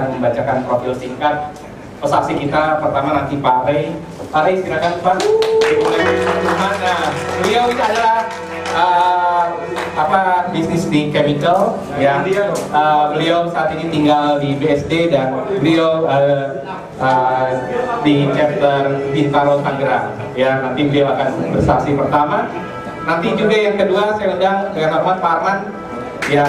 Membacakan profil singkat pesaksi kita. Pertama nanti Pak Ray. Pak Ray silakan Pak. Nah, beliau ini adalah bisnis di chemical ya. Beliau saat ini tinggal di BSD dan beliau di chapter Bintaro Tangerang ya. Nanti beliau akan bersaksi pertama. Nanti juga yang kedua saya undang dengan hormat Pak Arman ya.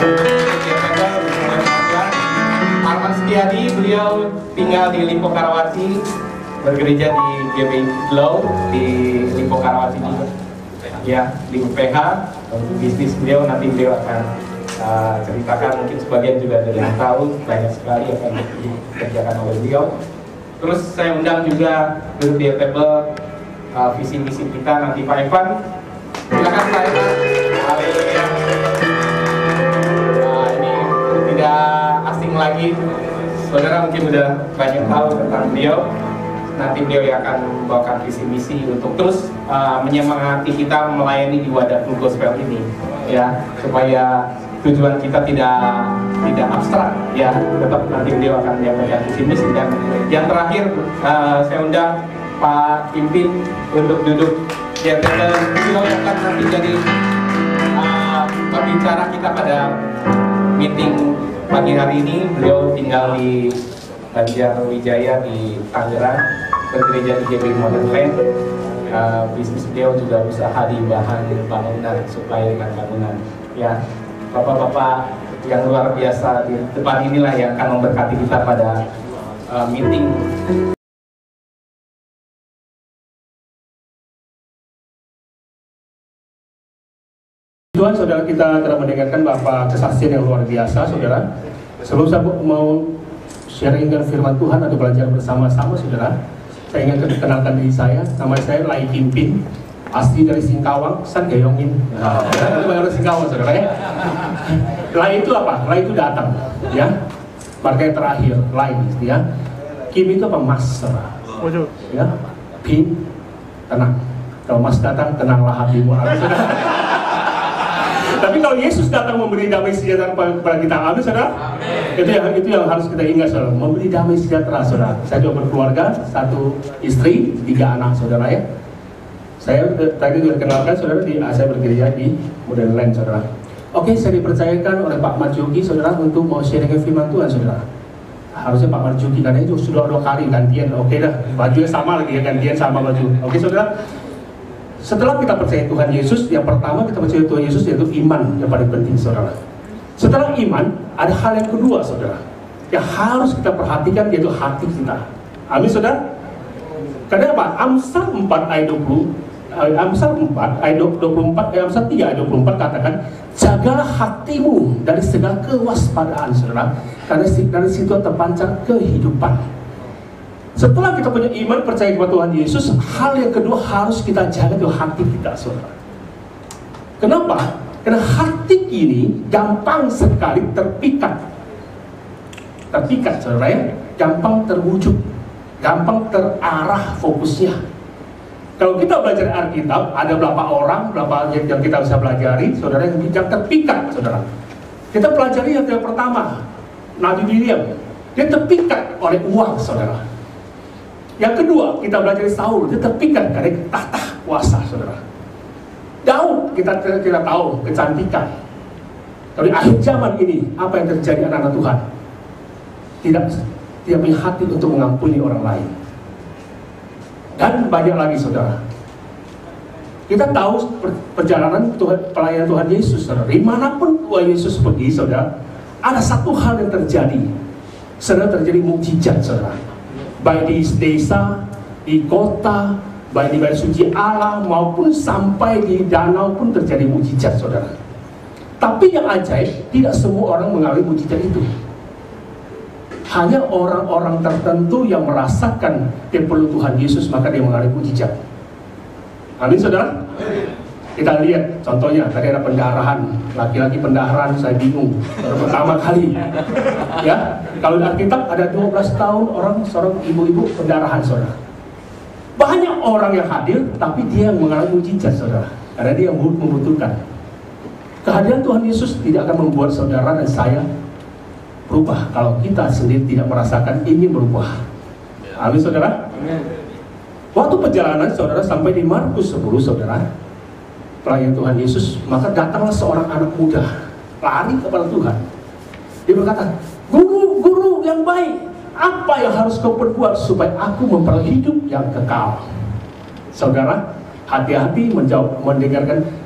Arman Setiadi, beliau tinggal di Limpo Karawaci, bergereja di GBI Glow di Limpo Karawaci juga. Ya, di UPH, bisnis beliau nanti beliau akan ceritakan, mungkin sebagian juga ada yang tahu, banyak sekali akan dikerjakan oleh beliau. Terus saya undang juga duduk di table visi misi kita nanti Pak Evan. Silakan Pak Evan. Ini tidak asing lagi, saudara mungkin udah banyak tahu tentang beliau. Nanti beliau yang akan membawakan visi misi untuk terus menyemangati kita melayani di wadah Full Gospel ini, ya, supaya tujuan kita tidak abstrak, ya, tetap nanti beliau akan menyampaikan visi misi. Dan yang terakhir saya undang Pak Pimpin untuk duduk di atas. Beliau yang akan nanti jadi pembicara kita pada meeting pagi hari ini. Beliau tinggal di Banjarwijaya di Tangerang, bergereja di GBI Modern Land. Bisnis beliau juga usaha di bahan bangunan, supply dengan bangunan. Ya, bapak-bapak yang luar biasa di depan inilah yang akan memberkati kita pada meeting. Tuhan, saudara, kita telah mendengarkan Bapak kesaksian yang luar biasa, saudara. Sebelum saya mau sharingkan firman Tuhan atau belajar bersama-sama, saudara, saya ingin kenalkan diri saya. Nama saya Lai Pimpin, asli dari Singkawang, San Gayongin. Itu baru Singkawang, saudara ya. Lai itu apa? Lai itu datang, ya. Marga yang terakhir, Lai, ya. Kim itu apa? Mas, saudara. Ya. Pin, tenang. Kalau Mas datang, tenanglah hatimu. Saudara. Tapi kalau Yesus datang memberi damai sejahtera kepada kita, amin, saudara. Itu yang harus kita ingat, saudara. Memberi damai sejahtera, saudara. Saya juga berkeluarga, 1 istri, 3 anak, saudara ya. Saya tadi dikenalkan, saudara, saya bergereja di Modern Land, saudara. Oke, saya dipercayakan oleh Pak Marjuki, saudara, untuk mau sharing firman Tuhan, saudara. Harusnya Pak Marjuki, karena itu sudah 2 kali gantian. Oke dah, bajunya sama lagi ya, gantian sama baju. Oke, saudara. Setelah kita percaya Tuhan Yesus, yang pertama kita percaya Tuhan Yesus yaitu iman yang paling penting, saudara. Setelah iman, ada hal yang kedua, saudara, yang harus kita perhatikan, yaitu hati kita. Amin, saudara. Karena apa? Amsal 4 ayat 20, Amsal 4 ayat 24, Amsal 3 ayat 24 katakan, jagalah hatimu dari segala kewaspadaan, saudara, karena dari situ terpancar kehidupan. Setelah kita punya iman, percaya kepada Tuhan Yesus, hal yang kedua harus kita jaga itu hati kita, saudara. Kenapa? Karena hati ini gampang sekali terpikat, saudara ya, gampang terwujud, gampang terarah fokusnya. Kalau kita belajar Alkitab, ada berapa orang, berapa yang kita bisa pelajari, saudara, yang terpikat, saudara. Kita pelajari yang pertama, Nabi Miriam, dia terpikat oleh uang, saudara. Yang kedua, kita belajar Saul, dia terpikat karena tahta kuasa, saudara. Daud, kita tahu kecantikan. Tapi akhir zaman ini, apa yang terjadi anak-anak Tuhan? Tidak punya hati untuk mengampuni orang lain. Dan banyak lagi, saudara. Kita tahu perjalanan pelayanan Tuhan Yesus, saudara. Dimanapun Tuhan Yesus pergi, saudara, ada satu hal yang terjadi. Saudara, terjadi mukjizat, saudara. Baik di desa, di kota, baik di bait suci Allah, maupun sampai di danau pun terjadi mukjizat, saudara. Tapi yang ajaib, tidak semua orang mengalami mukjizat itu. Hanya orang-orang tertentu yang merasakan dia perlu Tuhan Yesus, maka dia mengalami mujizat. Amin, saudara? Kita lihat contohnya, tadi ada pendarahan, laki-laki pendarahan, saya bingung baru pertama kali. Ya, kalau di Alkitab ada 12 tahun seorang ibu-ibu pendarahan, saudara. Banyak orang yang hadir, tapi dia yang mengalami mujizat, saudara, karena dia yang membutuhkan. Kehadiran Tuhan Yesus tidak akan membuat saudara dan saya berubah kalau kita sendiri tidak merasakan ingin berubah. Amin, saudara? Waktu perjalanan saudara sampai di Markus 10, saudara, pelayan Tuhan Yesus, maka datanglah seorang anak muda lari kepada Tuhan. Dia berkata, guru yang baik, apa yang harus kau perbuat supaya aku memperoleh hidup yang kekal? Saudara, hati-hati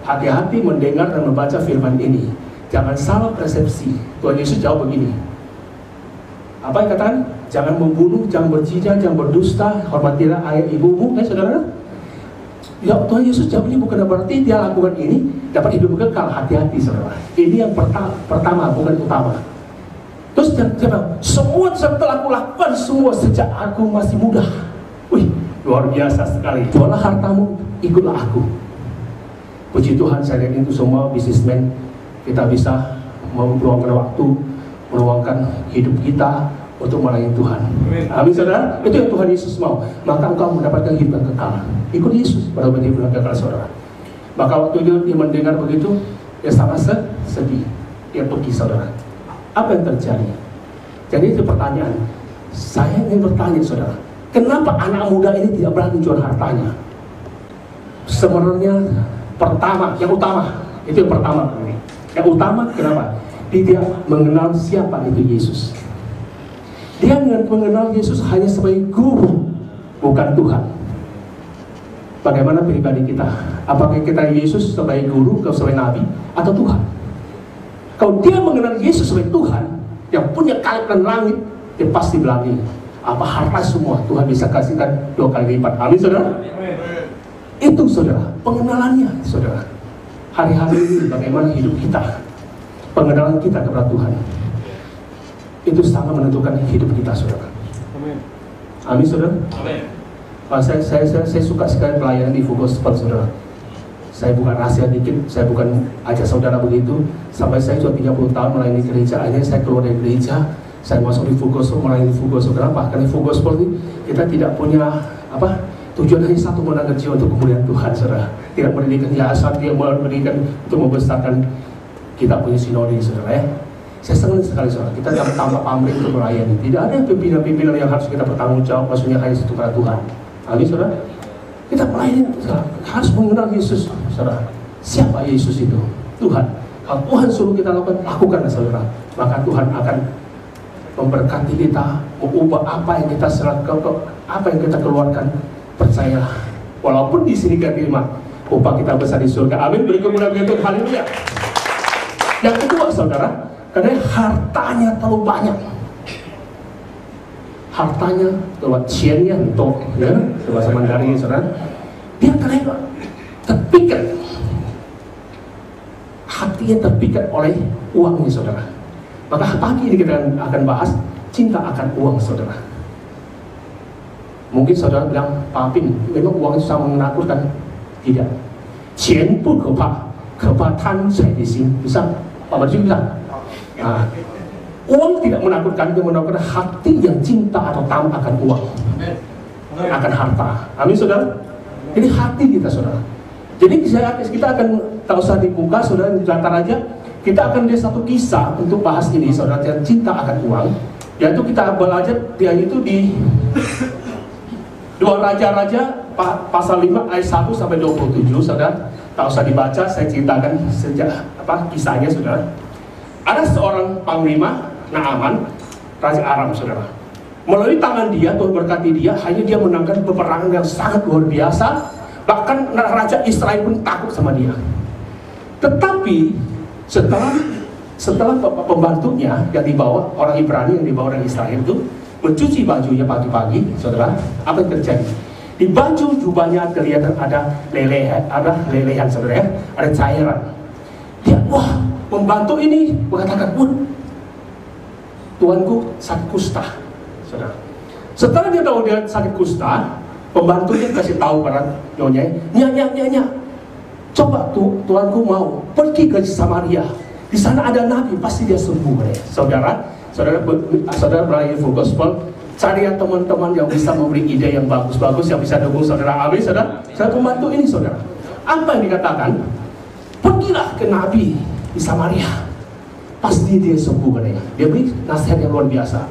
hati-hati mendengar dan membaca firman ini. Jangan salah persepsi. Tuhan Yesus jawab begini. Apa yang katakan? Jangan membunuh, jangan berzina, jangan berdusta, hormatilah ayah ibumu, saudara. Ya, Tuhan Yesus jawab ini bukan berarti dia lakukan ini dapat hidup kekal. Hati-hati, saudara. Ini yang pertama, bukan utama. Terus dia bilang, semua telah aku lakukan semua sejak aku masih muda. Wih, luar biasa sekali. Jualah hartamu, ikutlah aku. Puji Tuhan, saya lihat itu semua bisnismen. Kita bisa meluangkan waktu, meluangkan hidup kita untuk melayani Tuhan. Amin, saudara. Itu yang Tuhan Yesus mau. Maka engkau mendapatkan hidup yang kekal. Ikut Yesus pada hidup yang kekal, saudara. Maka waktu dia mendengar begitu, dia sangat sedih. Dia pergi, saudara. Apa yang terjadi? Jadi itu pertanyaan. Saya ingin bertanya, saudara, kenapa anak muda ini tidak berani jual hartanya? Sebenarnya yang utama, itu yang pertama. Yang utama, kenapa? Dia mengenal siapa itu Yesus. Dia mengenal Yesus hanya sebagai guru, bukan Tuhan. Bagaimana pribadi kita? Apakah kita Yesus sebagai guru, sebagai nabi, atau Tuhan? Kalau dia mengenal Yesus sebagai Tuhan, yang punya kayak dan langit, dia pasti bilang ini, apa harta semua Tuhan bisa kasihkan 2 kali lipat. Amin, saudara? Itu, saudara, pengenalannya, saudara. Hari-hari ini bagaimana hidup kita, pengenalan kita kepada Tuhan, itu sangat menentukan hidup kita, saudara. Amin, saudara. Saya suka sekali pelayanan di Full Gospel, saudara. Saya bukan rahasia dikit, saya bukan ajak saudara begitu. Sampai saya sudah 30 tahun melayani gereja, akhirnya saya keluar dari gereja, saya masuk di Full Gospel, melayani Full Gospel. Kenapa? Karena Full Gospel ini kita tidak punya tujuan hanya satu, menangkan jiwa untuk kemuliaan Tuhan, saudara. Tidak mendirikan yayasan, tidak mendirikan untuk membesarkan kita punya sinode, saudara, ya. Saya senang sekali, saudara, kita dapat tambah pamrih untuk melayani. Tidak ada pimpinan-pimpinan yang harus kita bertanggung jawab, maksudnya hanya satu kepada Tuhan. Amin, saudara. Kita melayani, saudara, harus mengenal Yesus, saudara. Siapa Yesus itu? Tuhan. Kalau Tuhan suruh kita lakukan, saudara, maka Tuhan akan memberkati kita, mengubah apa yang kita apa yang kita keluarkan. Percayalah, walaupun di sini kita terima, upah kita besar di surga. Amin. Beri kemuliaan untuk haleluya. Yang kedua, saudara, karena hartanya terlalu banyak. Hartanya, ciennya untuk, ya, bahasa Mandarin, saudara. Dia karena terpikat, hatinya terpikat oleh uangnya, saudara. Maka pagi ini kita akan bahas cinta akan uang, saudara. Mungkin saudara bilang, Pak Apin, memang uang itu sangat menakutkan. Tidak.钱不可怕，可怕贪财的心。Bisa? Pak Baju bisa? Nah, uang tidak menakutkan, dia menakutkan hati yang cinta atau tamak akan uang, akan harta. Amin, saudara? Ini hati kita, saudara. Jadi kita akan, tak usah dibuka, saudara, dilantar aja. Kita akan lihat satu kisah untuk bahas ini, saudara, cinta akan uang. Yaitu kita belajar, dia itu di 2 Raja-Raja pasal 5 ayat 1 sampai 27, saudara. Tak usah dibaca, saya ceritakan sejak kisahnya, saudara. Ada seorang panglima Naaman, raja Aram, saudara. Melalui tangan dia, Tuhan berkati dia, hanya dia menangkan peperangan yang sangat luar biasa. Bahkan raja Israel pun takut sama dia. Tetapi setelah pembantunya yang dibawa orang Ibrani, yang dibawa orang Israel itu mencuci bajunya pagi-pagi, saudara, apa yang terjadi? Di baju jubahnya kelihatan ada lelehan, saudara, ya, ada cairan. Dia, wah, pembantu ini mengatakan, tuanku sakit kusta, saudara. Setelah dia tahu dia sakit kusta, pembantunya kasih tahu pada nyonya, Nya, coba tuanku mau pergi ke Samaria. Di sana ada nabi, pasti dia sembuh. Saudara berakhir full gospel, cari teman-teman yang bisa memberi ide yang bagus-bagus, yang bisa dukung saudara. Amin, saudara. Saya pembantu ini, saudara. Apa yang dikatakan? Pergilah ke nabi di Samaria, pasti dia sembuh. Dia beri nasihat yang luar biasa.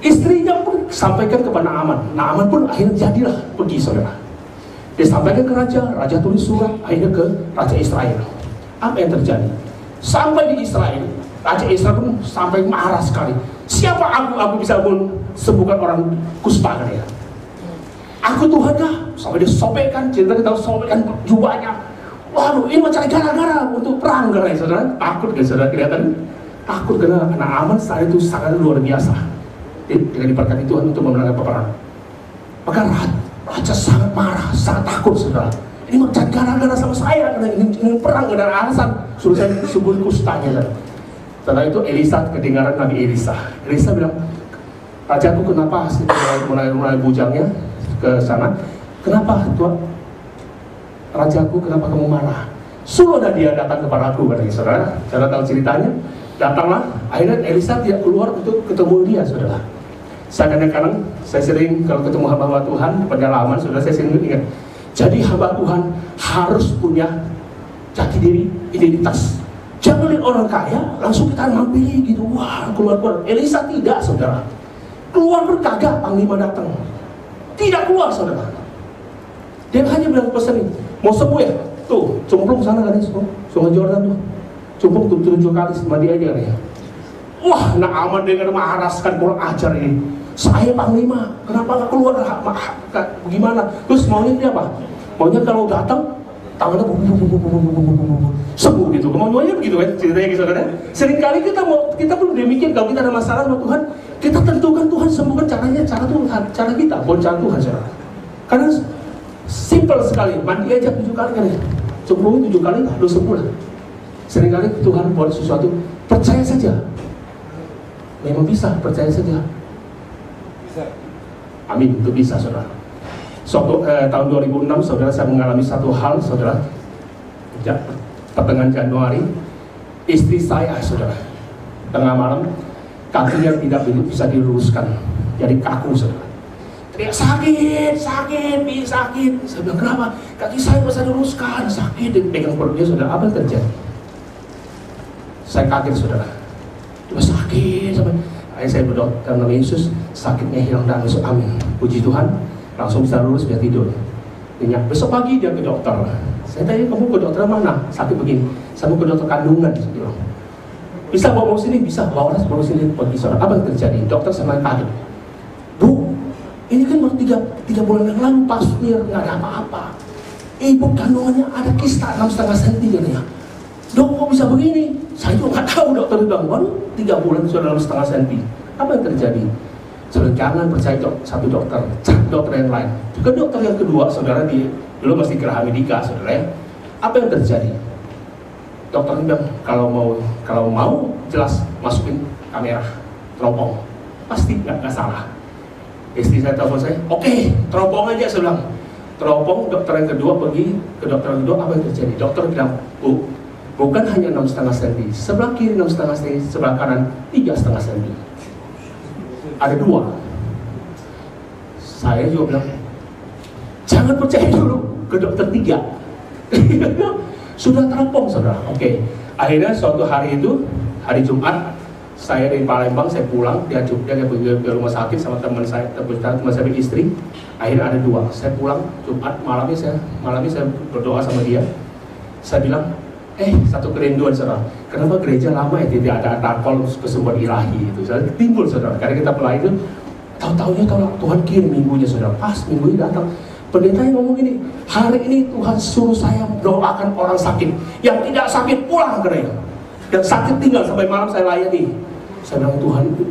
Istrinya pun sampaikan kepada Naaman pun akhirnya jadilah pergi, saudara. Dia sampaikan ke raja tulis surat akhirnya ke raja Israel. Apa yang terjadi? Sampai di Israel, raja Israel pun sampai marah sekali. Siapa aku bisa sembuhkan orang kusta, katanya. Aku Tuhan kah? Sampai dia sobekkan, cerita kita sobekkan jubahnya. Waduh, ini macam gara-gara untuk perang, katanya, saudara. Takut, kan, saudara, kelihatan. Takut karena Naaman saat itu sangat luar biasa. Dengan diberkati Tuhan untuk memenangkan peperangan. Maka raja sangat marah, sangat takut, saudara. Ini macam gara-gara sama saya, karena ini perang, karena alasan suruh saya sembuh kustanya, saudara. Setelah itu Elisa kedengaran Nabi Elisa. Elisa bilang, rajaku kenapa mulai bujangnya ke sana? Kenapa Tuhan? Rajaku kenapa kamu marah? Suruh dia datang kepada aku, katanya, saudara. Saudara tahu ceritanya? Datanglah. Akhirnya Elisa tidak keluar untuk ketemu dia, saudara. Saya kadang-kadang saya sering kalau ketemu hamba Tuhan di pedalaman, saudara, saya sering ingat. Jadi hamba Tuhan harus punya jati diri, identitas. Jangan lihat orang kaya langsung kita mampiri gitu, wah keluar. Elisa tidak, saudara. Keluar berkagak, panglima datang. Tidak keluar, saudara. Dia hanya bilang pesan ini, mau sembuh ya? Tuh, cemplung sana kan, Sungai Jordan tuh. Cemplung 7 kali mandi aja ya. Wah, Naaman dengar mengaraskan kurang ajar ini. Saya panglima, kenapa nggak keluar? Bagaimana? Terus maunya dia apa? Maunya kalau datang tangannya sembuh gitu. Maunya begitu kan? Ceritanya gitu kan? Seringkali kita belum demikian. Kalau kita ada masalah sama Tuhan, kita tentukan Tuhan sembuhkan caranya, cara Tuhan, cara kita, bukan cara Tuhan, saudara. Karena simple sekali, mandi aja 7 kali kan ya. Sembuhin 7 kali, lu sembuh lah. Seringkali Tuhan buat sesuatu, percaya saja. Memang bisa, percaya saja. Amin, itu bisa, saudara. Tahun 2006, saudara, saya mengalami satu hal, saudara. Pertengahan Januari, istri saya, saudara, tengah malam, kakinya tidak bisa diluruskan, jadi kaku, saudara. Teriak, sakit. Saya bilang, kenapa? Kaki saya bisa diluruskan, sakit. Dia pegang perutnya, saudara. Apa yang terjadi? Saya kaget, saudara. Cuma sakit sampai. Akhirnya saya berdoa dalam nama Yesus, sakitnya hilang dan masuk, amin. Puji Tuhan, langsung bisa lurus, bisa tidur. Besok pagi dia ke dokter. Saya tanya, kamu ke dokter mana? Sakit begini. Saya mau ke dokter kandungan. Bisa bawa sini? Bisa, bawa sini. Pergi, saudara. Apa yang terjadi? Dokter sama kaget. Bu, ini kan baru 3 bulan yang lalu, pasir, nggak ada apa-apa. Ibu kandungannya ada kista 6,5 cm, katanya. Dok, kok bisa begini? Saya juga nggak tahu, dokter bilang, baru 3 bulan sudah 6,5 cm. Apa yang terjadi? Saudara, jangan percaya satu dokter, cari dokter yang lain. Juga dokter yang kedua, saudara, dulu masih Geraha Medika, saudara ya. Apa yang terjadi? Dokter bilang, kalau mau jelas masukin kamera teropong, pasti nggak salah. Istri saya telepon saya, oke, teropong aja, saya bilang. Teropong, dokter yang kedua pergi ke dokter yang kedua, apa yang terjadi? Dokter bilang, Bu, bukan hanya 6,5 cm, sebelah kiri 6,5 cm, sebelah kanan 3,5 cm. Ada 2. Saya juga bilang, jangan percaya dulu ke dokter 3. Sudah teropong, saudara. Oke. Akhirnya suatu hari itu, hari Jumat, saya dari Palembang, saya pulang, dia pergi ke rumah sakit sama teman saya istri. Akhirnya ada 2. Saya pulang Jumat malamnya saya berdoa sama dia. Saya bilang, satu kerinduan, saudara. Kenapa gereja lama ya tidak ada takol kesembuhan ilahi itu? Saudara, timbul, saudara. Karena kita pelai itu, tahu-tahunya kalau Tuhan kirim minggunya, saudara. Pas minggu ini datang, pendeta yang ngomong ini, hari ini Tuhan suruh saya doakan orang sakit. Yang tidak sakit pulang, katanya. Yang sakit tinggal sampai malam saya layani. Saya bilang,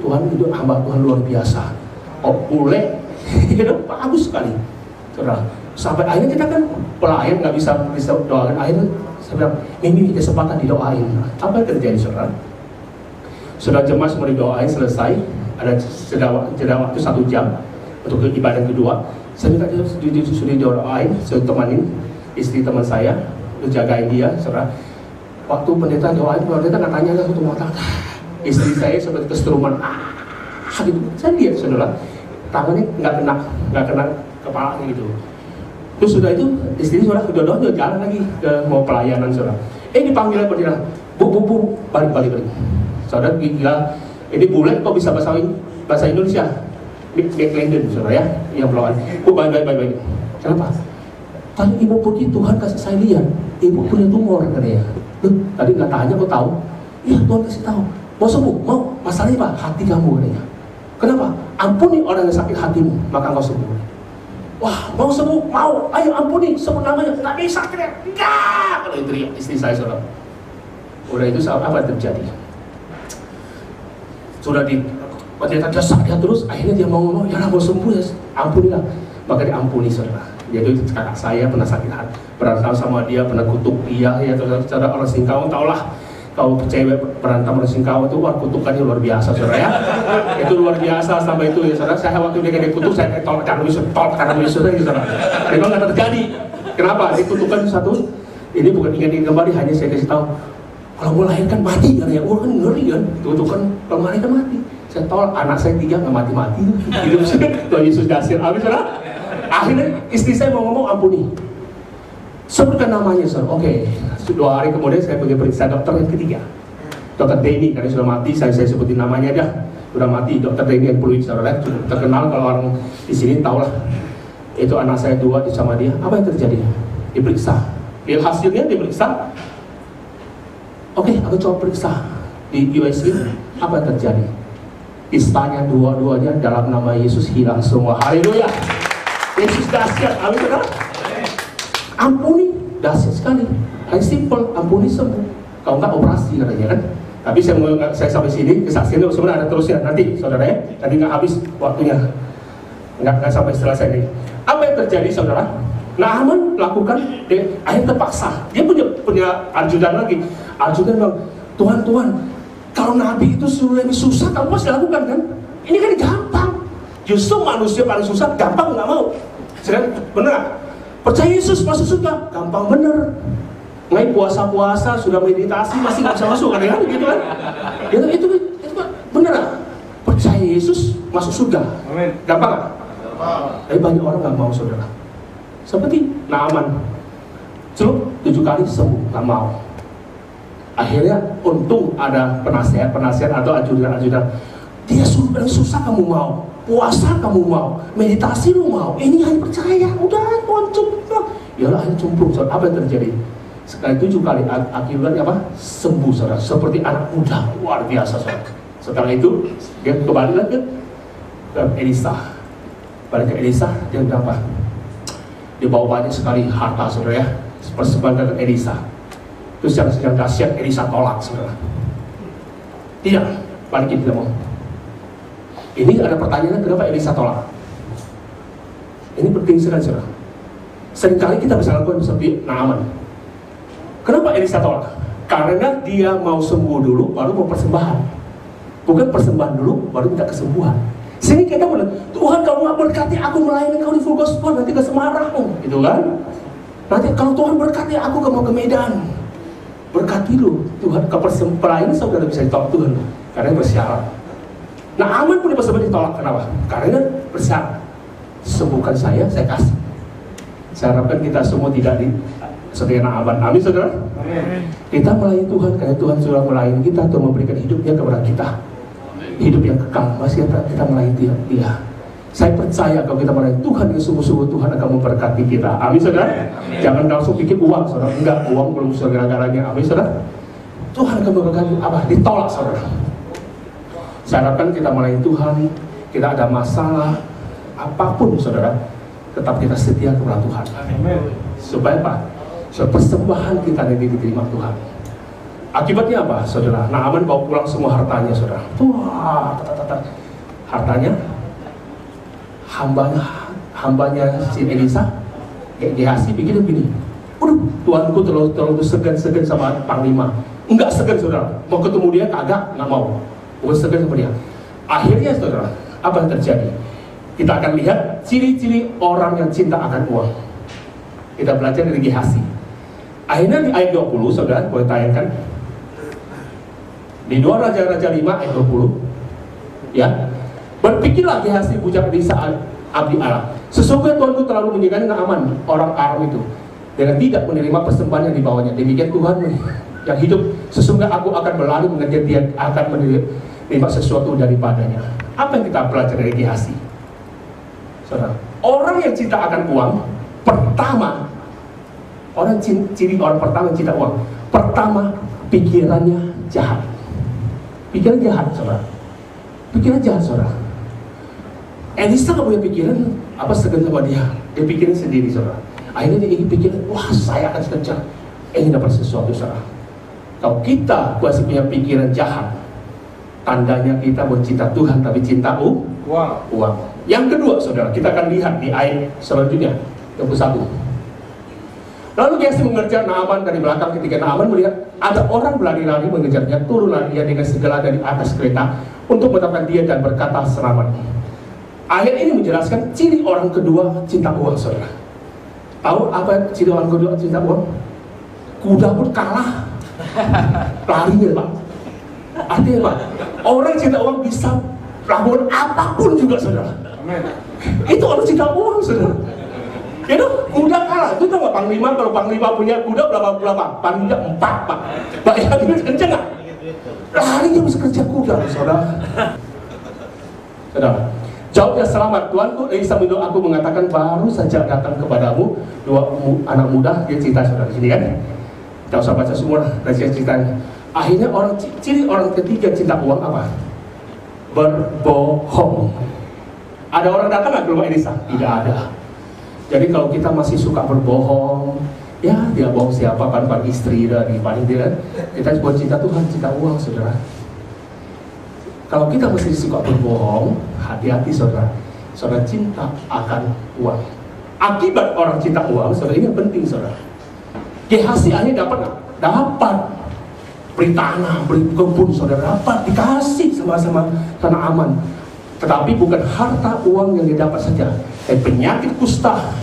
Tuhan itu hamba Tuhan luar biasa. Boleh, itu bagus sekali, saudara. Sampai akhirnya kita kan pelayan nggak bisa doakan. Akhirnya saya bilang, ini kesempatan didoain. Apa yang terjadi, saudara? Sudah jemaah semua didoain selesai, ada jeda waktu 1 jam untuk ibadah kedua. Saya minta dia sudah doain, saya temanin istri teman saya, jagain dia, saudara. Waktu pendeta doain, pendeta nggak tanya lah, untuk mata istri saya seperti keseruman, gitu. Saya lihat saudara, tangannya nggak kena kepalanya gitu. Terus sudah itu istri saudara udah jalan lagi ke mau pelayanan saudara. Dipanggil pendeta, bu, balik. Saudara gila, ini bule kok bisa bahasa Indonesia? McLendon saudara ya, yang pelawan. Bu, balik. Kenapa? Tadi ibu pergi, Tuhan kasih saya lihat, ibu punya tumor katanya. Tadi nggak tanya, kok tahu? Iya, Tuhan kasih tahu. Mau sembuh? Mau? Masalahnya apa? Hati kamu katanya. Kenapa? Ampuni orang yang sakit hatimu, maka engkau sembuh. Wah, mau sembuh? Mau? Ayo ampuni, sebut namanya. Nggak bisa, teriak. Enggak! Kalau itu teriak istri saya saudara. Udah itu saat apa yang terjadi? Sudah ternyata desak dia terus, akhirnya dia mau ngomong, ya mau sembuh ya, ampunilah. Maka diampuni saudara. Jadi kakak saya pernah sakit hati, berantem sama dia, pernah kutuk dia, ya saudara. Orang Singkawang tahulah, kalau cewek berantem orang Singkawang itu, wah kutukannya luar biasa saudara ya. Itu luar biasa sampai itu ya saudara. Saya waktu dia kutuk, saya tolak karena saudara. Memang nggak terjadi. Kenapa? Dikutukan satu, ini bukan ingin kembali, hanya saya kasih tahu. Kalau melahirkan mati kan ya, kan ngeri kan, kutukan kalau melahirkan mati. Saya tolak, anak saya 3 nggak mati-mati gitu. Tuhan Yesus dasar, habis saudara. Akhirnya istri saya mau ngomong ampuni. Sebutkan namanya, saudara. Oke. 2 hari kemudian saya pergi periksa dokter yang ketiga. Dokter Denny, karena sudah mati, saya sebutin namanya dah. Sudah mati, Dokter Denny yang Pluit, saudara. Terkenal kalau orang di sini tahu lah. Itu anak saya 2 sama dia. Apa yang terjadi? Diperiksa. Hasilnya diperiksa. Oke, aku coba periksa di USG. Apa yang terjadi? Istanya dua-duanya dalam nama Yesus hilang semua. Haleluya. Yesus dahsyat, amin saudara. Ampuni, dahsyat sekali. Hanya simple, ampuni sembuh. Kalau enggak operasi katanya kan. Tapi saya sampai sini, kesaksiannya sebenarnya ada terusnya nanti saudara ya. Nanti nggak habis waktunya, nggak sampai selesai nih. Apa yang terjadi saudara? Naaman lakukan, akhirnya terpaksa. Dia punya ajudan lagi. Ajudan bilang, Tuhan, kalau Nabi itu suruh lebih susah, kamu masih lakukan kan? Ini kan gampang. Justru manusia paling susah, gampang nggak mau. Sedang benar, percaya Yesus masuk surga, gampang bener. Nggak puasa sudah meditasi masih nggak bisa masuk kan? Gitu kan? Itu bener. Percaya Yesus masuk surga, gampang. Tapi banyak orang nggak mau saudara. Seperti Naaman, celup 7 kali sembuh, nggak mau. Akhirnya untung ada penasihat atau ajudan. Dia suruh paling susah kamu mau, puasa kamu mau, meditasi lu mau, ini hanya percaya, udah Tuhan cukup. Yalah hanya cumpung. Apa yang terjadi? Sekali 7 kali akibatnya apa? Sembuh saudara, seperti anak muda, luar biasa saudara. Setelah itu dia kembali lagi ke Elisa. Balik ke Elisa, dia bilang apa? Dia bawa banyak sekali harta saudara ya, persembahan ke Elisa. Terus yang sedang dahsyat Elisa tolak saudara. Tidak, balikin tidak mau. Ini ada pertanyaan, kenapa Elisa tolak? Ini penting sekali saudara. Seringkali kita bisa lakukan seperti Naaman. Kenapa Elisa tolak? Karena dia mau sembuh dulu, baru mau persembahan. Bukan persembahan dulu, baru minta kesembuhan. Sehingga kita bilang, Tuhan kalau nggak berkati aku melayani kau di Full Gospel, nanti ke Semarang, gitu kan? Nanti kalau Tuhan berkati aku mau ke Medan, berkati lu Tuhan. Ke pelayanan saudara bisa ditolak Tuhan, karena bersyarat. Nah, Aman pun bisa ditolak, kenapa? Karena bersyarat. Sembuhkan saya kasih. Saya harapkan kita semua tidak seperti Naaman. Amin saudara. Amin. Kita melayani Tuhan karena Tuhan sudah melayani kita untuk memberikan hidupnya kepada kita. Hidup yang kekal, masih kita melayani dia. Saya percaya kalau kita melayani Tuhan yang sungguh-sungguh, Tuhan akan memberkati kita. Amin saudara. Amin. Jangan langsung pikir uang saudara. Enggak, uang belum segala-galanya. Amin saudara. Tuhan akan memberkati apa? Ditolak saudara. Saya harapkan kita melayani Tuhan, kita ada masalah apapun saudara, tetap kita setia kepada Tuhan. Amin. Supaya apa? Supaya persembahan kita nanti diterima Tuhan. Akibatnya apa saudara? Naaman bawa pulang semua hartanya saudara. Wah, hartanya hambanya si Elisa, Gehazi pikir begini, waduh, tuanku terlalu segan sama panglima. Enggak segan saudara, mau ketemu dia kagak, nggak mau. bukan sekedar sama dia. Akhirnya saudara, apa yang terjadi? Kita akan lihat ciri-ciri orang yang cinta akan uang. Kita belajar dari Gehazi. Akhirnya di ayat 20, saudara, boleh tayangkan. Di 2 Raja-Raja 5 ayat 20, ya. Berpikirlah Gehazi bujang Elisa abdi Allah. Sesungguhnya Tuhanku terlalu menyegani Naaman orang Aram itu dengan tidak menerima persembahan yang dibawanya. Demikian Tuhan yang hidup, sesungguhnya aku akan berlari mengejar dia, akan menerima sesuatu daripadanya. Apa yang kita belajar dari Gehazi? Saudara, orang yang cinta akan uang, pertama, ciri orang pertama yang cinta uang, pertama pikirannya jahat. Pikiran jahat, saudara. Pikiran jahat, saudara. Elisa gak punya pikiran apa segan sama dia. Dia pikirin sendiri, saudara. Akhirnya dia ingin pikiran, wah saya akan kejar, ingin dapat sesuatu, saudara. Kalau kita masih punya pikiran jahat, tandanya kita bukan cinta Tuhan tapi cinta uang. Yang kedua, saudara, kita akan lihat di ayat selanjutnya 21. Lalu Gehazi mengejar Naaman dari belakang. Ketika Naaman melihat ada orang berlari-lari mengejarnya, turunlah dia dengan segala dari atas kereta untuk mendapatkan dia dan berkata selamat. Ayat ini menjelaskan ciri orang kedua cinta uang, saudara. Tahu apa ciri orang kedua cinta uang? Kuda pun kalah larinya, Pak. Artinya Pak, orang cinta uang bisa lakukan apapun juga, saudara. Itu orang cinta uang, saudara. Itu kuda kalah. Itu tahu nggak Panglima, kalau Panglima punya kuda berapa? Panglima 4, Pak. Bayangin kenceng nggak? Larinya bisa kerja kuda, saudara. Saudara, jawabnya selamat. Tuanku Elisa minum aku mengatakan baru saja datang kepadamu 2 anak muda. Dia cerita, saudara, di sini kan. Kita usah baca semua rahasia ceritanya. Akhirnya ciri orang ketiga cinta uang apa? Berbohong. Ada orang datang nggak ke rumah Elisa? Tidak ada. Jadi kalau kita masih suka berbohong, ya dia bohong siapa kan, istri dari paling tidak. Kita buat cinta Tuhan, cinta uang, saudara. Kalau kita masih suka berbohong, hati-hati, saudara. Saudara cinta akan uang. Akibat orang cinta uang, saudara, ini yang penting, saudara. Gehazi akhirnya dapat nggak? Dapat. Beri tanah, beri kebun, saudara, dapat dikasih sama-sama tanah aman. Tetapi bukan harta uang yang dia dapat saja, tapi penyakit kusta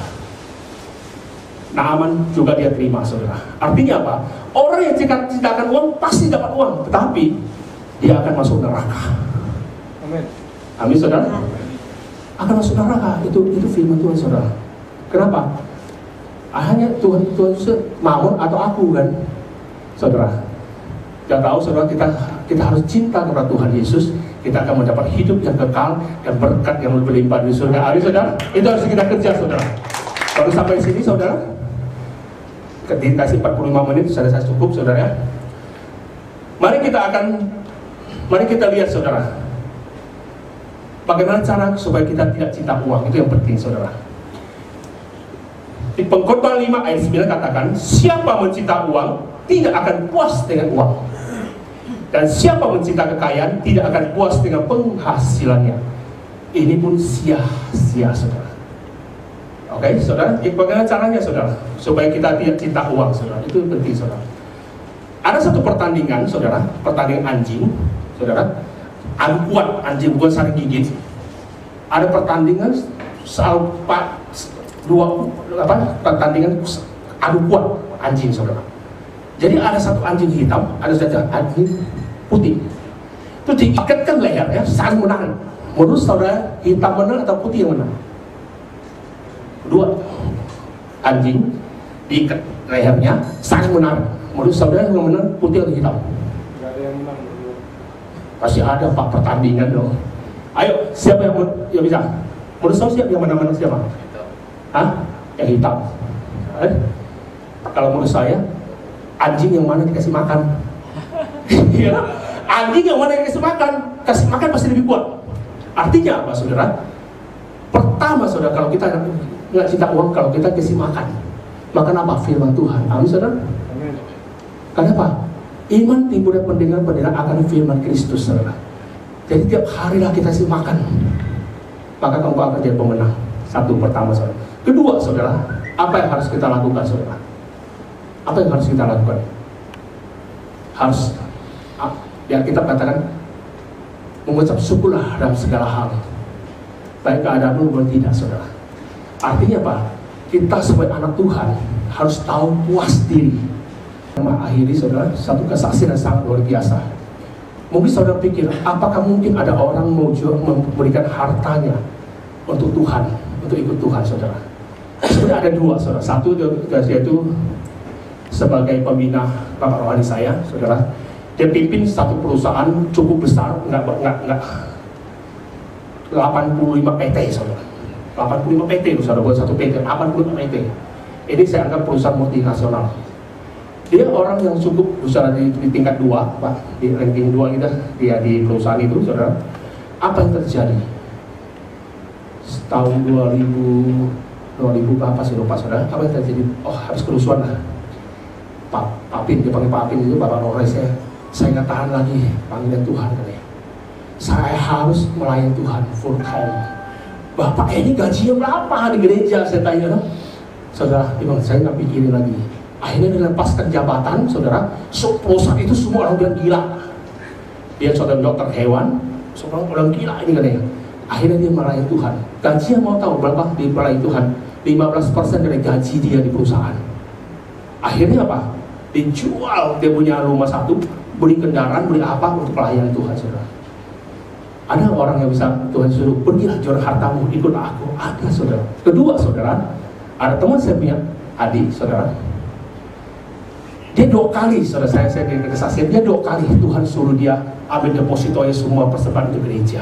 Naaman juga dia terima, saudara. Artinya apa? Orang yang cintakan uang pasti dapat uang, tetapi dia akan masuk neraka. Amin. Amin, saudara. Akan masuk neraka. Itu firman Tuhan, saudara. Kenapa? Hanya Tuhan Mammon atau aku kan, saudara. Kita tahu, saudara, kita harus cinta kepada Tuhan Yesus. Kita akan mendapat hidup yang kekal dan berkat yang berlimpah di surga. Amin, saudara. Itu harus kita kerja, saudara. Baru sampai sini, saudara. Dikasih 45 menit sudah saya cukup, saudara, ya. Mari kita lihat, saudara, bagaimana cara supaya kita tidak cinta uang. Itu yang penting, saudara. Di Pengkhotbah 5 ayat 9 katakan, siapa mencinta uang tidak akan puas dengan uang, dan siapa mencinta kekayaan tidak akan puas dengan penghasilannya. Ini pun sia-sia, saudara. Oke, saudara, bagaimana caranya, saudara, supaya kita tidak cinta uang, saudara? Itu penting, saudara. Ada satu pertandingan, saudara, pertandingan anjing, saudara, adu kuat anjing, bukan saling gigit. Ada pertandingan pertandingan adu kuat anjing, saudara. Jadi ada satu anjing hitam, ada satu anjing putih. Itu diikatkan lehernya, saling menarik. Menurut saudara, hitam menang atau putih yang menang? Dua anjing diikat lehernya, saling menarik. Menurut saudara yang menang putih atau hitam? Gak ada yang menang. Pasti ada, Pak, pertandingan dong. Ayo, siapa yang bisa? Menurut saudara siapa yang menang siapa? Hah? Yang hitam. Kalau menurut saya, anjing yang mana dikasih makan? Anjing yang mana dikasih makan? Kasih makan pasti lebih kuat. Artinya apa, saudara? Pertama, saudara, kalau kita nggak cinta uang, kalau kita kasih makan apa? Firman Tuhan. Amin, saudara. Amin. Kenapa? Iman timbul dari pendengar akan firman Kristus, saudara. Jadi tiap harilah kita kasih makan, maka kamu akan jadi pemenang. Satu, pertama, saudara. Kedua, saudara, apa yang harus kita lakukan, saudara? Apa yang harus kita lakukan? Harus, ya kita katakan, mengucap syukurlah dalam segala hal, baik keadaan maupun tidak, saudara. Artinya apa? Kita sebagai anak Tuhan harus tahu puas diri. Mengakhiri, saudara, satu kesaksian yang sangat luar biasa. Mungkin saudara pikir, apakah mungkin ada orang mau memberikan hartanya untuk Tuhan, untuk ikut Tuhan, saudara? Sebenarnya ada dua, saudara. Satu yaitu sebagai pembina bapak rohani saya, saudara. Dia pimpin satu perusahaan cukup besar, enggak 85 PT, saudara. 85 PT itu, saudara, buat satu PT, 85 PT. Ini saya anggap perusahaan multinasional. Dia orang yang cukup besar di tingkat 2, Pak, di ranking 2 kita, dia di perusahaan itu, saudara. Apa yang terjadi? Tahun 2000 berapa sih lupa, saudara? Apa yang terjadi? Oh, habis kerusuhan lah. Pak Pin, dia panggil Pak Pin itu, Bapak Nores ya. Saya nggak tahan lagi panggilan Tuhan, katanya. Saya harus melayani Tuhan full time. Bapak ini gajinya berapa di gereja? Saya tanya, no? Saudara, memang saya nggak pikirin lagi. Akhirnya dilepaskan jabatan, saudara. Perusahaan itu semua orang bilang gila. Dia saudara dokter hewan, semua orang gila ini katanya. Akhirnya dia melayani Tuhan. Gajinya mau tahu berapa di melayani Tuhan? 15% dari gaji dia di perusahaan. Akhirnya apa? Dijual, dia punya rumah satu, beli kendaraan, beli apa untuk pelayanan Tuhan, saudara. Ada orang yang bisa Tuhan suruh, pergilah jual hartamu, ikut aku. Ada, saudara. Kedua, saudara, ada teman saya punya adik, saudara. Dia 2 kali, saudara, saya dengan kesaksian, dia 2 kali Tuhan suruh dia ambil depositonya semua persembahan untuk gereja.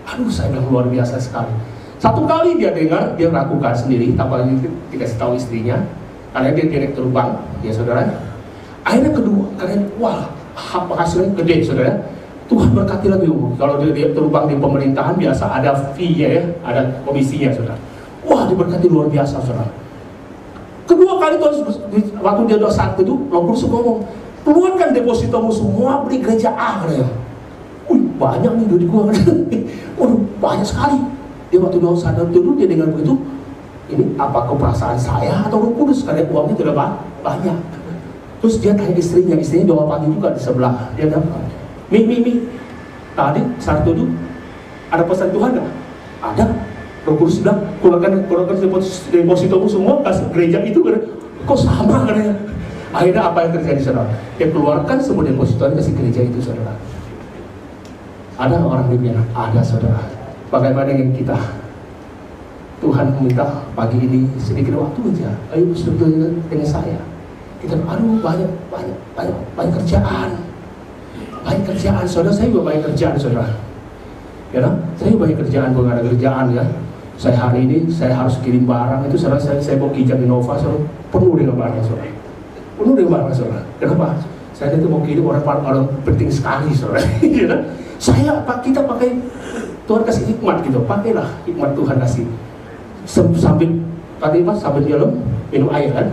Aduh, saya bilang luar biasa sekali. 1 kali dia dengar, dia melakukan sendiri, tanpa dikasih tahu istrinya, karena dia direktur bank, ya saudara. Akhirnya kedua, karena wah, hasilnya gede, saudara. Tuhan berkati lagi, kalau dia direktur bank di pemerintahan biasa ada fee-nya ya, ada komisinya, saudara. Wah, diberkati luar biasa, saudara. Kedua kali Tuhan, waktu dia doa saat itu, Roh Kudus ngomong, keluarkan depositomu semua, beli gereja A, katanya. Wih, banyak nih duit gua, waduh, banyak sekali. Dia waktu doa sadar dulu, dia dengar begitu, ini apa keperasaan saya atau Roh Kudus, karena uangnya tidak banyak. Terus dia tanya istrinya doa pagi juga di sebelah. Dia bilang, Mi, tadi saat itu ada pesan Tuhan nggak? Ada. Roh Kudus bilang, keluarkan depositomu semua, kasih gereja itu, kok sama katanya. Akhirnya apa yang terjadi, saudara? Dia keluarkan semua depositonya, kasih gereja itu, saudara. Ada orang di dunia, ada, saudara. Bagaimana dengan kita? Tuhan meminta pagi ini sedikit waktu aja, ayo bersekutu dengan saya. Kita, aduh banyak kerjaan, saudara. Saya juga banyak kerjaan, saudara. Ya, no? Saya banyak kerjaan, bukan ada kerjaan ya. Saya hari ini saya harus kirim barang itu, saudara. Saya mau kijak Innova, saudara, penuh dengan barang, saudara. Penuh dengan barang, saudara. Kenapa? Saya itu mau kirim orang penting sekali, saudara. Ya, no? Kita pakai Tuhan kasih hikmat gitu, pakailah hikmat Tuhan kasih. Sambil minum air kan.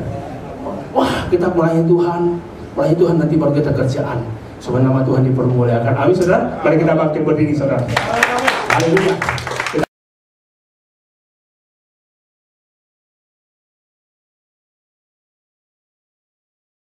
Wah, kita melayani Tuhan nanti baru kita kerjaan. Supaya nama Tuhan dipermuliakan. Amin, saudara. Mari kita bangkit berdiri, saudara. Haleluya.